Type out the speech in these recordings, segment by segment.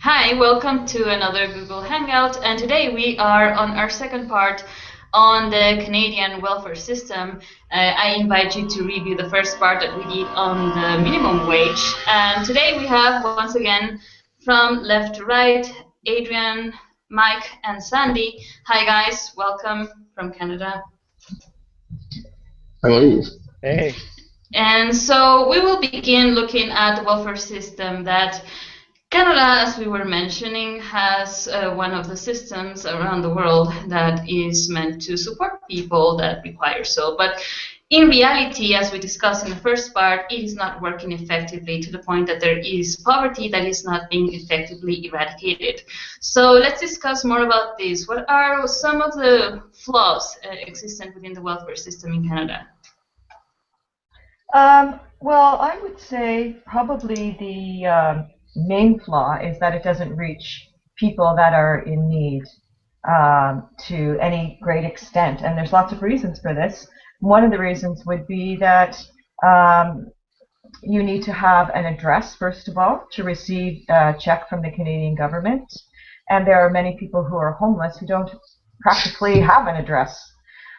Hi, welcome to another Google Hangout, and today we are on our second part on the Canadian welfare system. I invite you to review the first part that we did on the minimum wage, and today we have, once again, from left to right, Adrian, Mike, and Sandy. Hi guys, welcome from Canada. Hello. Hey. And so we will begin looking at the welfare system that Canada, as we were mentioning, has one of the systems around the world that is meant to support people that require so. But in reality, as we discussed in the first part, it is not working effectively to the point that there is poverty that is not being effectively eradicated. So let's discuss more about this. What are some of the flaws existent within the welfare system in Canada? Well, I would say probably the main flaw is that it doesn't reach people that are in need to any great extent. And there's lots of reasons for this. One of the reasons would be that you need to have an address, first of all, to receive a check from the Canadian government. And there are many people who are homeless who don't practically have an address.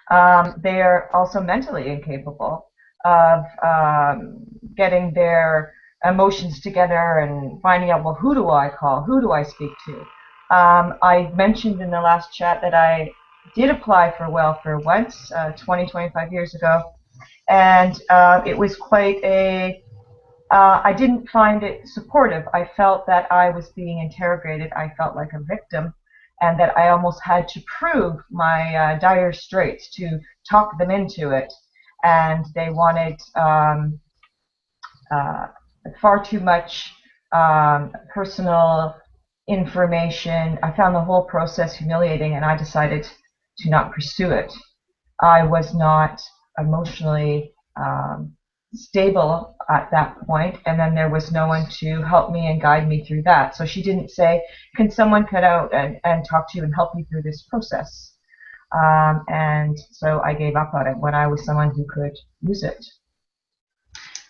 They are also mentally incapable of getting their emotions together and finding out, well, who do I call? Who do I speak to? I mentioned in the last chat that I did apply for welfare once, 25 years ago, and it was quite I didn't find it supportive. I felt that I was being interrogated. I felt like a victim, and that I almost had to prove my dire straits to talk them into it. And they wanted far too much personal information. I found the whole process humiliating, and I decided to not pursue it. I was not emotionally stable at that point, and then there was no one to help me and guide me through that. So she didn't say, can someone cut out and talk to you and help you through this process? And so I gave up on it when I was someone who could use it.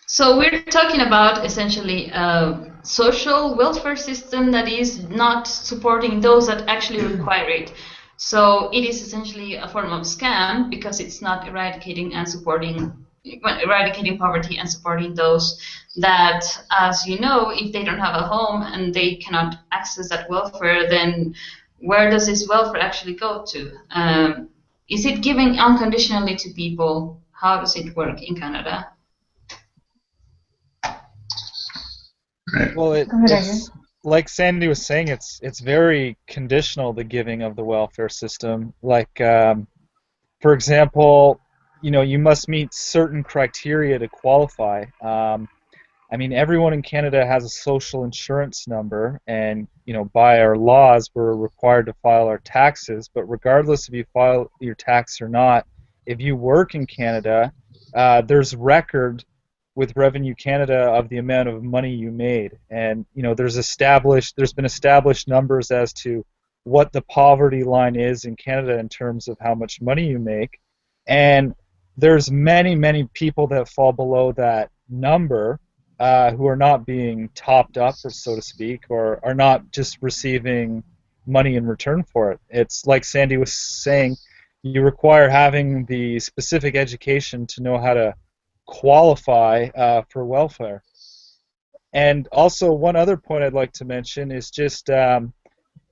So we're talking about essentially a social welfare system that is not supporting those that actually require it. So it is essentially a form of scam because it's not eradicating poverty and supporting those that, as you know, if they don't have a home and they cannot access that welfare, then where does this welfare actually go to? Is it giving unconditionally to people? How does it work in Canada? Well, it's like Sandy was saying, it's very conditional, the giving of the welfare system. Like, for example, you must meet certain criteria to qualify. I mean, everyone in Canada has a social insurance number, and by our laws, we're required to file our taxes. But regardless if you file your tax or not, if you work in Canada, there's record with Revenue Canada of the amount of money you made, and there's been established numbers as to what the poverty line is in Canada in terms of how much money you make, and there's many people that fall below that number. Who are not being topped up, or so to speak, or are not just receiving money in return for it. It's like Sandy was saying, you require having the specific education to know how to qualify for welfare. And also, one other point I'd like to mention is just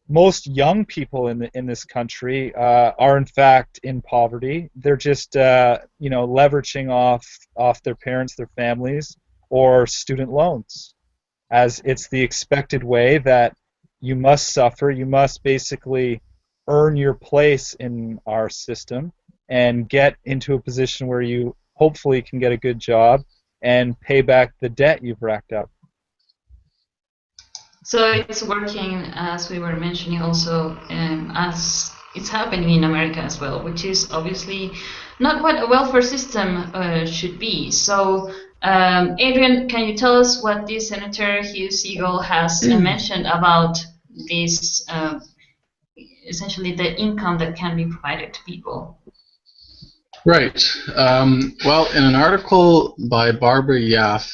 most young people in this country are in fact in poverty. They're just leveraging off their parents, their families, or student loans, as it's the expected way that you must suffer. You must basically earn your place in our system and get into a position where you hopefully can get a good job and pay back the debt you've racked up. So it's working, as we were mentioning also, as it's happening in America as well, which is obviously not what a welfare system should be. So Adrian, can you tell us what this Senator Hugh Segal has mentioned about this, essentially the income that can be provided to people? Right. Well, in an article by Barbara Yaff,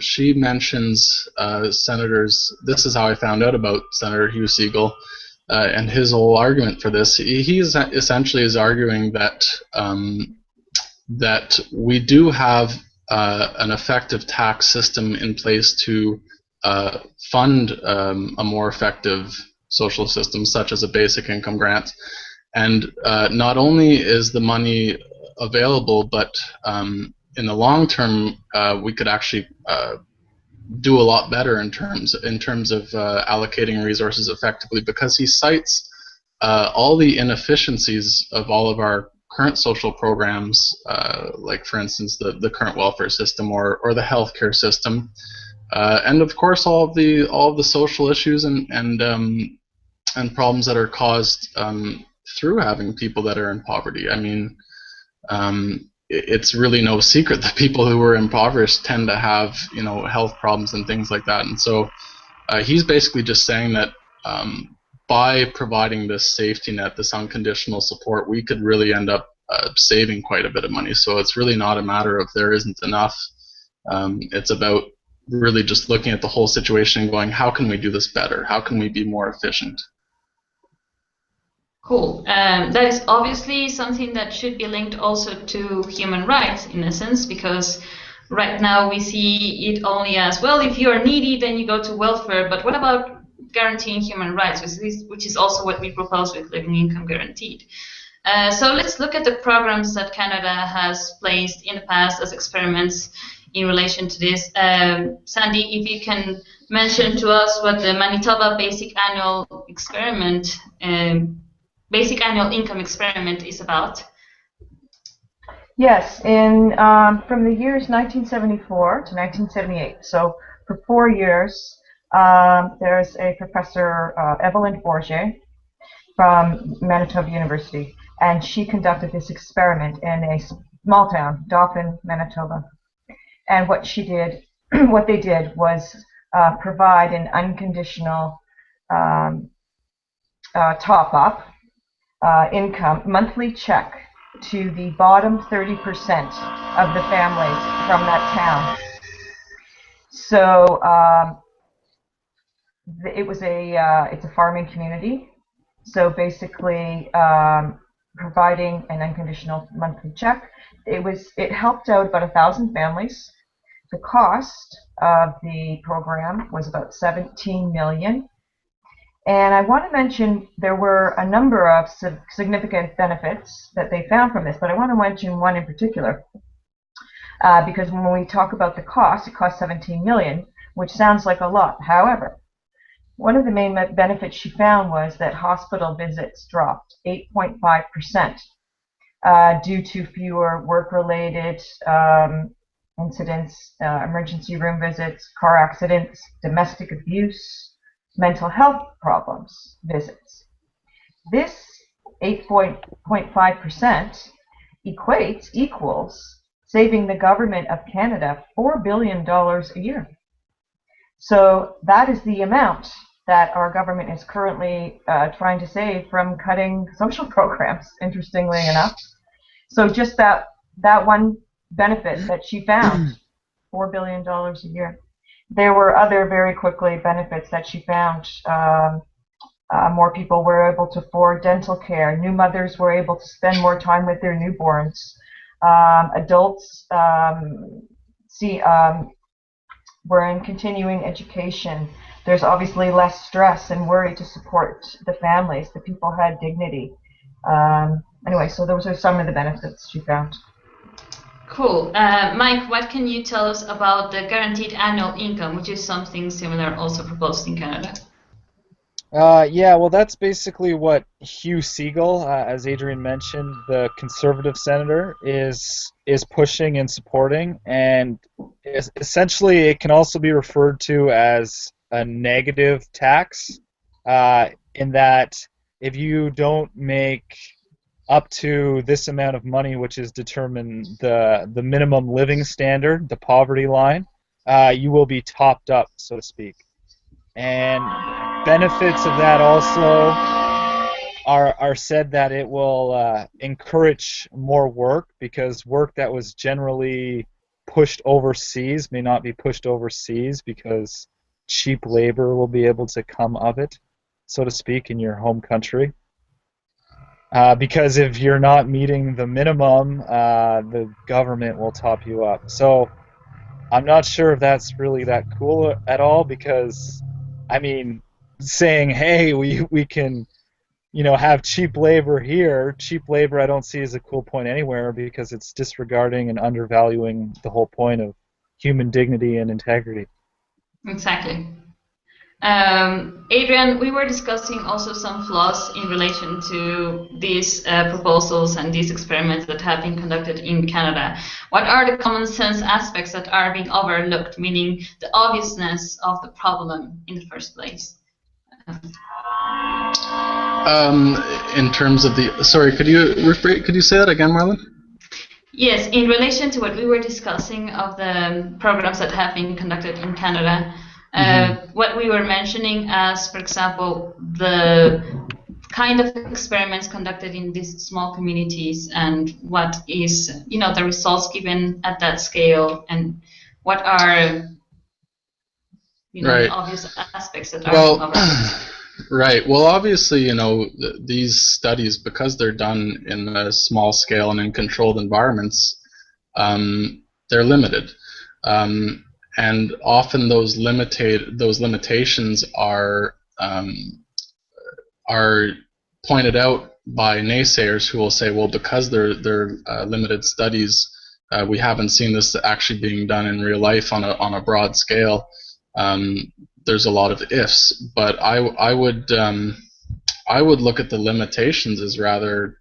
she mentions senators. This is how I found out about Senator Hugh Siegel and his whole argument for this. He essentially is arguing that that we do have an effective tax system in place to fund a more effective social system, such as a basic income grant. And not only is the money available, but in the long term, we could actually do a lot better in terms of allocating resources effectively, because he cites all the inefficiencies of all of our current social programs, like for instance the current welfare system or the healthcare system, and of course all of the social issues and problems that are caused through having people that are in poverty. I mean, it's really no secret that people who are impoverished tend to have, health problems and things like that. And so he's basically just saying that by providing this safety net, this unconditional support, we could really end up saving quite a bit of money. So it's really not a matter of there isn't enough. It's about really just looking at the whole situation and going, how can we do this better? How can we be more efficient? Cool. That is obviously something that should be linked also to human rights in a sense, because right now we see it only as, well, if you are needy, then you go to welfare. But what about guaranteeing human rights, which is also what we propose with Living Income Guaranteed? So let's look at the programs that Canada has placed in the past as experiments in relation to this. Sandy, if you can mention to us what the Manitoba Basic Annual Income Experiment is about. Yes, from the years 1974 to 1978, so for 4 years, there's a professor, Evelyn Forget, from Manitoba University, and she conducted this experiment in a small town, Dauphin, Manitoba. And what they did was provide an unconditional top-up income, monthly check to the bottom 30% of the families from that town. So it's a farming community. So basically, providing an unconditional monthly check, it helped out about 1,000 families. The cost of the program was about $17 million. And I want to mention there were a number of significant benefits that they found from this, but I want to mention one in particular, because when we talk about the cost, it cost $17 million, which sounds like a lot. However, one of the main benefits she found was that hospital visits dropped 8.5% due to fewer work-related incidents, emergency room visits, car accidents, domestic abuse, mental health problems visits. This 8.5% equals saving the government of Canada $4 billion a year. So that is the amount that our government is currently trying to save from cutting social programs, interestingly enough. So just that one benefit that she found, $4 billion a year. There were other very quickly benefits that she found. More people were able to afford dental care. New mothers were able to spend more time with their newborns. Adults were in continuing education. There's obviously less stress and worry to support the families. The people had dignity. Anyway, so those are some of the benefits she found. Cool. Mike, what can you tell us about the guaranteed annual income, which is something similar also proposed in Canada? Yeah, well, that's basically what Hugh Siegel, as Adrian mentioned, the conservative senator, is pushing and supporting, and essentially it can also be referred to as a negative tax, in that if you don't make up to this amount of money, which is determined the minimum living standard, the poverty line, you will be topped up, so to speak. And benefits of that also are said that it will encourage more work, because work that was generally pushed overseas may not be pushed overseas, because cheap labor will be able to come of it, so to speak, in your home country. Because if you're not meeting the minimum, the government will top you up. So I'm not sure if that's really that cool at all, because, I mean, saying, hey, we can, have cheap labor here. Cheap labor I don't see as a cool point anywhere, because it's disregarding and undervaluing the whole point of human dignity and integrity. Exactly. Adrian, we were discussing also some flaws in relation to these proposals and these experiments that have been conducted in Canada. What are the common sense aspects that are being overlooked, meaning the obviousness of the problem in the first place? In terms of the, sorry, could you say that again, Marlen? Yes, in relation to what we were discussing of the programs that have been conducted in Canada, what we were mentioning as, for example, the kind of experiments conducted in these small communities, and what is, the results given at that scale, and what are, right, the obvious aspects that are overlooked. Right. Well, obviously, these studies, because they're done in a small scale and in controlled environments, they're limited. And often those limitations are pointed out by naysayers, who will say, well, because they're limited studies, we haven't seen this actually being done in real life on a broad scale. There's a lot of ifs, but I would look at the limitations as rather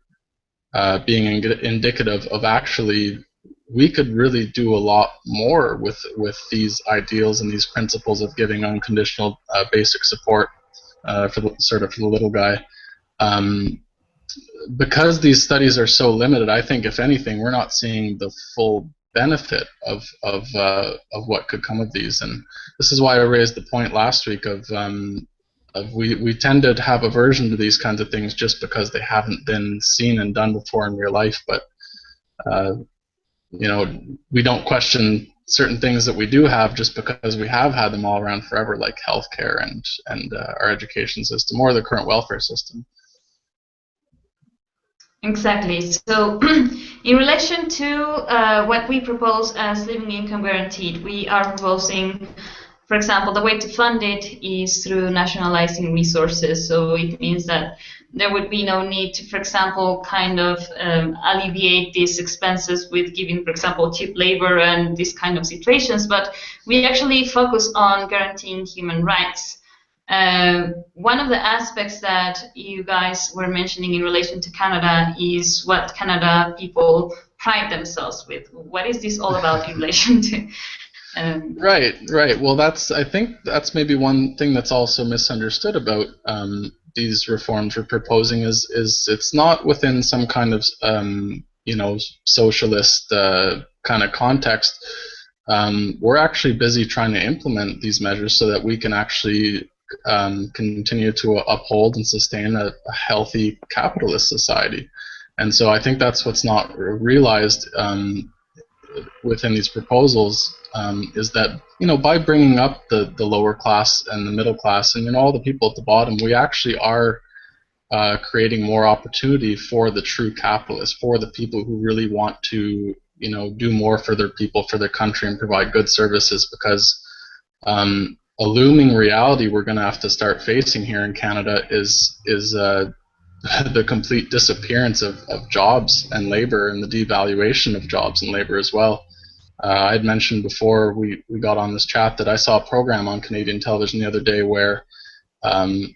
being indicative of actually we could really do a lot more with these ideals and these principles of giving unconditional basic support for the little guy. Because these studies are so limited, I think if anything, we're not seeing the full benefit of what could come of these. And this is why I raised the point last week of we tend to have aversion to these kinds of things just because they haven't been seen and done before in real life. But we don't question certain things that we do have just because we have had them all around forever, like healthcare and our education system or the current welfare system. Exactly. So in relation to what we propose as living income guaranteed, we are proposing, for example, the way to fund it is through nationalizing resources. So it means that there would be no need to, for example, kind of alleviate these expenses with giving, for example, cheap labor and these kind of situations, but we actually focus on guaranteeing human rights. One of the aspects that you guys were mentioning in relation to Canada is what Canada people pride themselves with. What is this all about in relation to? Right. Well, I think that's maybe one thing that's also misunderstood about these reforms we're proposing is it's not within some kind of socialist kind of context. We're actually busy trying to implement these measures so that we can actually continue to uphold and sustain a healthy capitalist society. And so I think that's what's not realized within these proposals, is that by bringing up the lower class and the middle class and all the people at the bottom, we actually are creating more opportunity for the true capitalists, for the people who really want to do more for their people, for their country, and provide good services. Because a looming reality we're going to have to start facing here in Canada is the complete disappearance of jobs and labor, and the devaluation of jobs and labor as well. I had mentioned before we got on this chat that I saw a program on Canadian television the other day where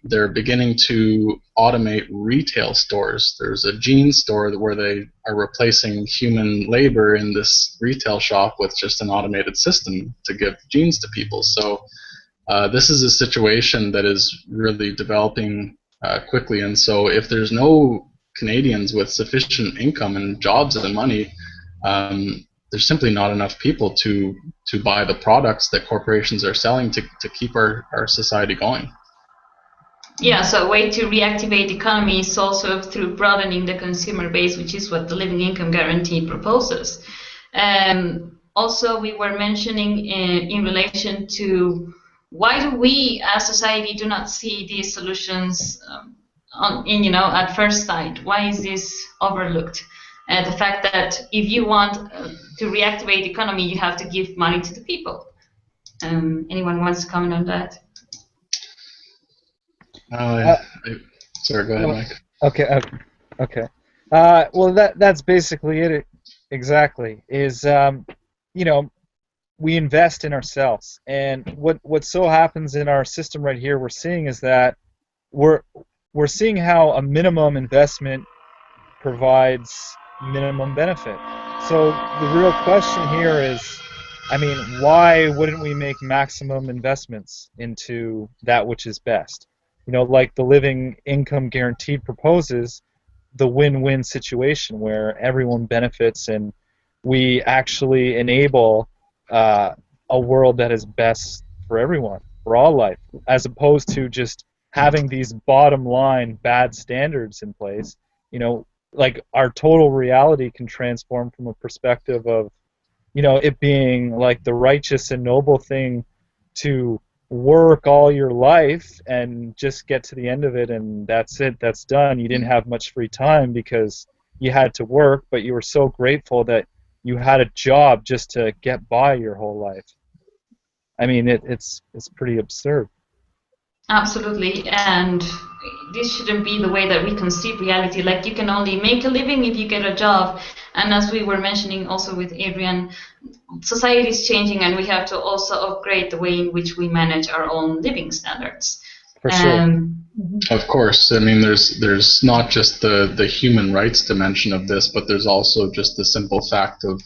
they're beginning to automate retail stores. There's a jeans store where they are replacing human labor in this retail shop with just an automated system to give jeans to people. So this is a situation that is really developing quickly, and so if there's no Canadians with sufficient income and jobs and money, there's simply not enough people to buy the products that corporations are selling to keep our society going. Yeah, so a way to reactivate the economy is also through broadening the consumer base, which is what the living income guarantee proposes. Also, we were mentioning in relation to why do we as society do not see these solutions at first sight? Why is this overlooked? The fact that if you want to reactivate the economy, you have to give money to the people. Anyone wants to comment on that? Sorry, go ahead, Mike. Okay. Well, that's basically it. Exactly. Is we invest in ourselves, and what so happens in our system right here, we're seeing is that we're seeing how a minimum investment provides minimum benefit. So the real question here is, why wouldn't we make maximum investments into that which is best? Like the living income guaranteed proposes, the win-win situation where everyone benefits and we actually enable a world that is best for everyone, for all life, as opposed to just having these bottom line bad standards in place. Like our total reality can transform from a perspective of, it being like the righteous and noble thing to work all your life and just get to the end of it and that's it, that's done. You didn't have much free time because you had to work, but you were so grateful that you had a job just to get by your whole life. It's pretty absurd. Absolutely, and this shouldn't be the way that we conceive reality. Like, you can only make a living if you get a job, and as we were mentioning also with Adrian, society is changing and we have to also upgrade the way in which we manage our own living standards. For sure. Of course, there's not just the human rights dimension of this, but there's also just the simple fact of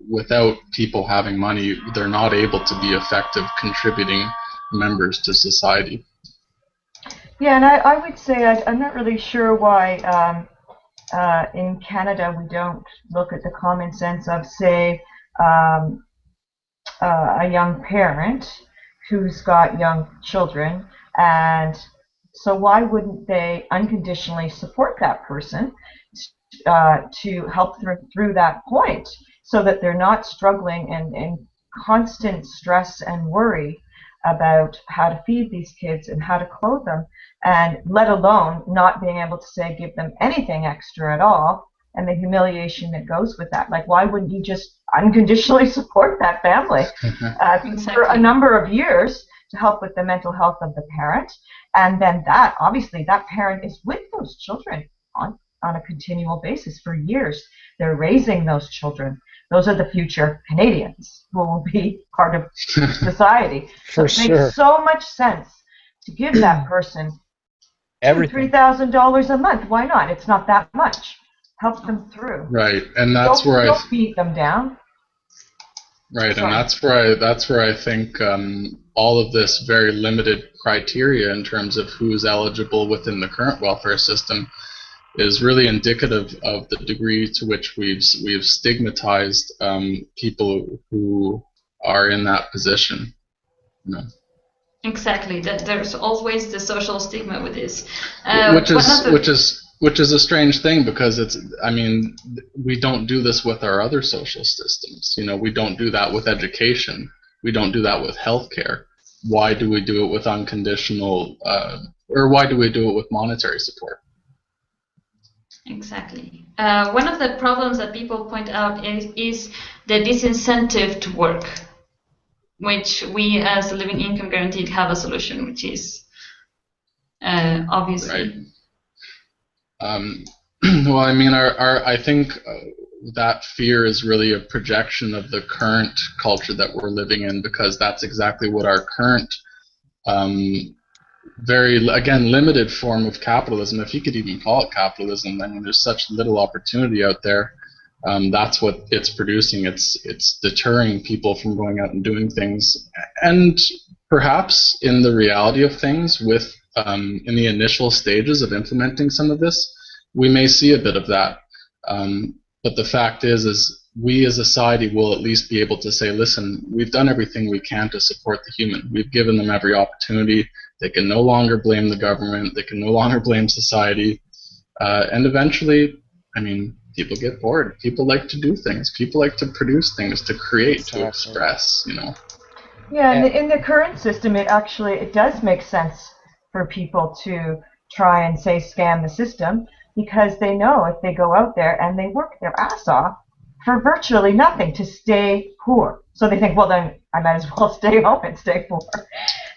without people having money, they're not able to be effective contributing members to society. Yeah, and I would say I'm not really sure why in Canada we don't look at the common sense of, say, a young parent who's got young children, and so why wouldn't they unconditionally support that person to help through that point so that they're not struggling and in constant stress and worry about how to feed these kids and how to clothe them, and let alone not being able to, say, give them anything extra at all, and the humiliation that goes with that. Like, why wouldn't you just unconditionally support that family for a number of years to help with the mental health of the parent? And then that, obviously, that parent is with those children on a continual basis for years. They're raising those children. Those are the future Canadians who will be part of society. So it makes so much sense to give that person $3,000 a month. Why not? It's not that much. Help them through. Right, and that's where don't beat them down. Right, and that's where I think all of this very limited criteria in terms of who's eligible within the current welfare system is really indicative of the degree to which we've stigmatized people who are in that position. Exactly. That there's always the social stigma with this, which is a strange thing, because we don't do this with our other social systems. We don't do that with education. We don't do that with healthcare. Why do we do it with unconditional, or why do we do it with monetary support? Exactly. One of the problems that people point out is the disincentive to work, which we as the Living Income Guaranteed have a solution, which is obviously. Right. Well, I think that fear is really a projection of the current culture that we're living in, because that's exactly what our current very, again, limited form of capitalism, if you could even call it capitalism. There's such little opportunity out there. That's what it's producing. It's deterring people from going out and doing things. And perhaps in the reality of things, with in the initial stages of implementing some of this, we may see a bit of that. But the fact is we as a society will at least be able to say, listen, we've done everything we can to support the human. We've given them every opportunity. They can no longer blame the government. They can no longer blame society. And eventually, I mean, people get bored. People like to do things. People like to produce things, to create, to express, you know. Yeah, in the current system, it does make sense for people to try and say scam the system, because they know if they go out there and they work their ass off for virtually nothing to stay poor. So they think, well, then I might as well stay home and stay poor.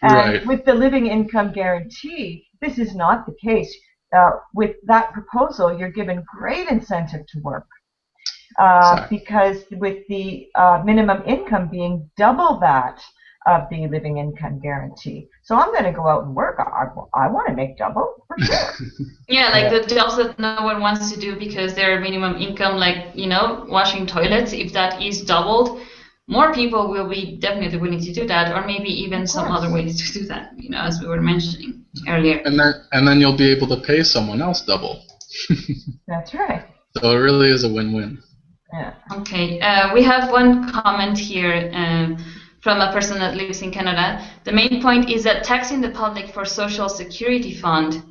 And with the living income guarantee, this is not the case. With that proposal, you're given great incentive to work. Because with the minimum income being double that of the living income guarantee. So I'm going to go out and work. I want to make double, for sure. Yeah, like the jobs that no one wants to do because their minimum income, like, you know, washing toilets, if that is doubled, more people will be definitely willing to do that, or maybe even some other ways to do that, you know, as we were mentioning earlier. And then you'll be able to pay someone else double. That's right. So it really is a win-win. Yeah. Okay, we have one comment here from a person that lives in Canada. The main point is that taxing the public for Social Security Fund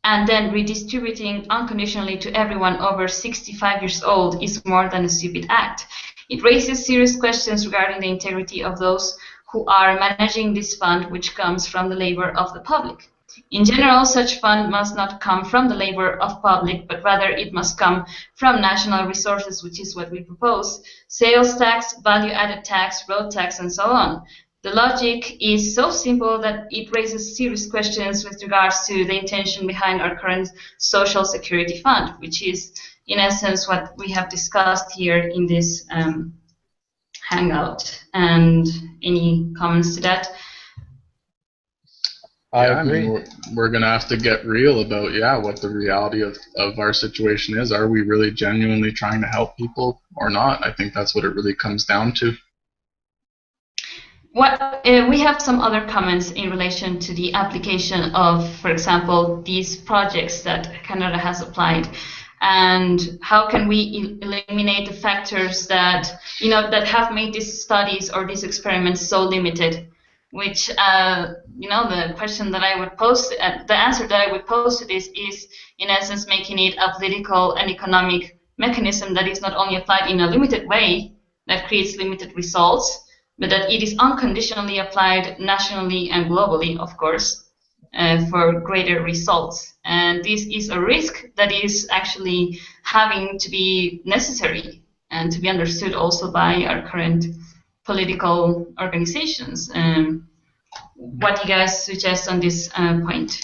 and then redistributing unconditionally to everyone over 65 years old is more than a stupid act. It raises serious questions regarding the integrity of those who are managing this fund, which comes from the labor of the public. In general, such fund must not come from the labor of public, but rather it must come from national resources, which is what we propose: sales tax, value-added tax, road tax, and so on. The logic is so simple that it raises serious questions with regards to the intention behind our current Social Security Fund, which is, in essence, what we have discussed here in this hangout. And any comments to that? I agree. I mean, we're going to have to get real about, what the reality of our situation is. Are we really genuinely trying to help people or not? I think that's what it really comes down to. We have some other comments in relation to the application of, for example, these projects that Canada has applied, and how can we eliminate the factors that, you know, that have made these studies or these experiments so limited. Which, you know, the question that I would pose, the answer that I would pose to this is, in essence, making it a political and economic mechanism that is not only applied in a limited way that creates limited results, but that it is unconditionally applied nationally and globally, of course, for greater results. And this is a risk that is actually having to be necessary and to be understood also by our current political organizations. What do you guys suggest on this point?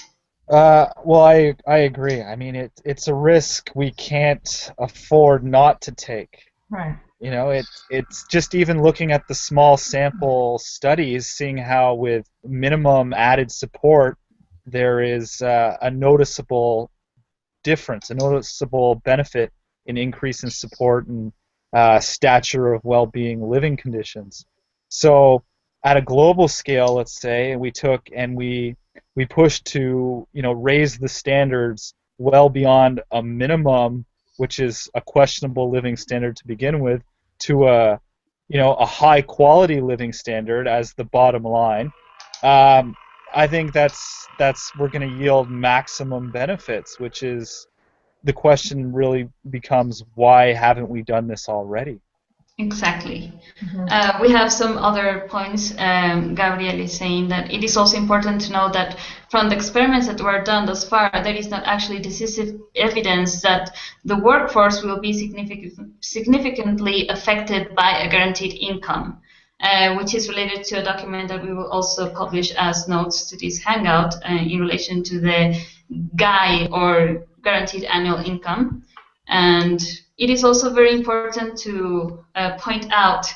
Well, I agree. I mean, it's a risk we can't afford not to take. Right. You know, it's just even looking at the small sample studies, seeing how with minimum added support there is a noticeable difference, a noticeable benefit in increase in support and stature of well-being living conditions. So at a global scale, let's say, we took and we pushed to, you know, raise the standards well beyond a minimum, which is a questionable living standard to begin with, to a, you know, a high quality living standard as the bottom line. I think that's we're going to yield maximum benefits, which is the question really becomes, why haven't we done this already? Exactly. We have some other points. Gabriel is saying that it is also important to know that from the experiments that were done thus far, there is not actually decisive evidence that the workforce will be significantly affected by a guaranteed income, which is related to a document that we will also publish as notes to this hangout in relation to the GAI, or guaranteed annual income. And it is also very important to point out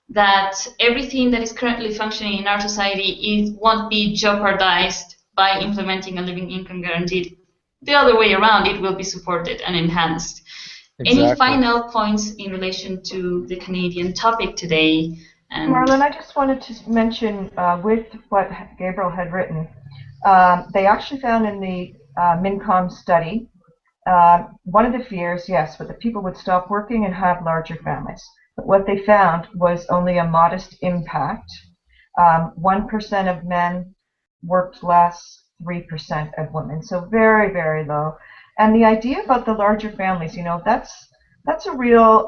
that everything that is currently functioning in our society won't be jeopardized by implementing a living income guaranteed. The other way around, it will be supported and enhanced. Exactly. Any final points in relation to the Canadian topic today? And Marlen, I just wanted to mention with what Gabriel had written, they actually found in the MinCom study, one of the fears, yes, but that people would stop working and have larger families. But what they found was only a modest impact. 1% of men worked less, 3% of women. So very, very low. And the idea about the larger families, that's a real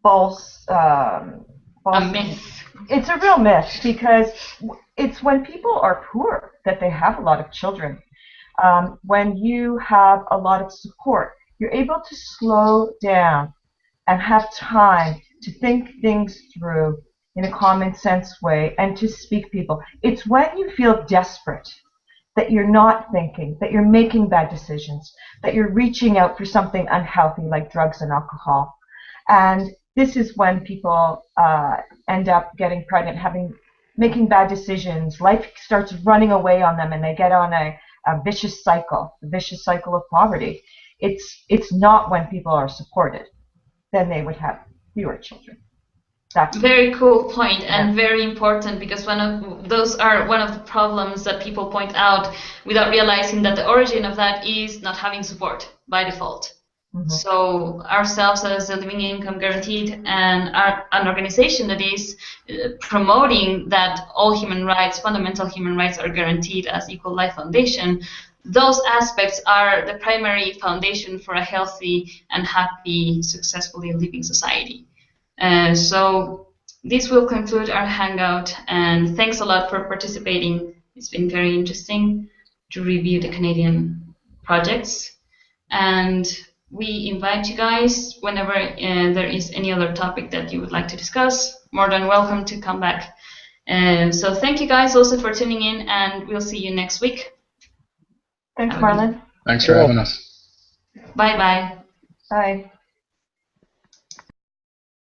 false. A myth. It's a real myth because it's when people are poor that they have a lot of children. When you have a lot of support, you're able to slow down and have time to think things through in a common sense way and to speak people. It's when you feel desperate that you're not thinking, that you're making bad decisions, that you're reaching out for something unhealthy like drugs and alcohol. And this is when people end up getting pregnant, making bad decisions. Life starts running away on them, and they get on a vicious cycle of poverty. It's not when people are supported, then they would have fewer children. That's very cool point, and very important, because those are one of the problems that people point out without realizing that the origin of that is not having support by default. Mm-hmm. So ourselves as the Living Income Guaranteed and an organization that is promoting that all human rights, fundamental human rights, are guaranteed as Equal Life Foundation, those aspects are the primary foundation for a healthy and happy, successfully living society. So this will conclude our hangout, and thanks a lot for participating. It's been very interesting to review the Canadian projects, and we invite you guys, whenever there is any other topic that you would like to discuss, more than welcome to come back. So thank you guys also for tuning in, and we'll see you next week. Thanks, Marlen. Thanks for having us. Bye-bye. Bye.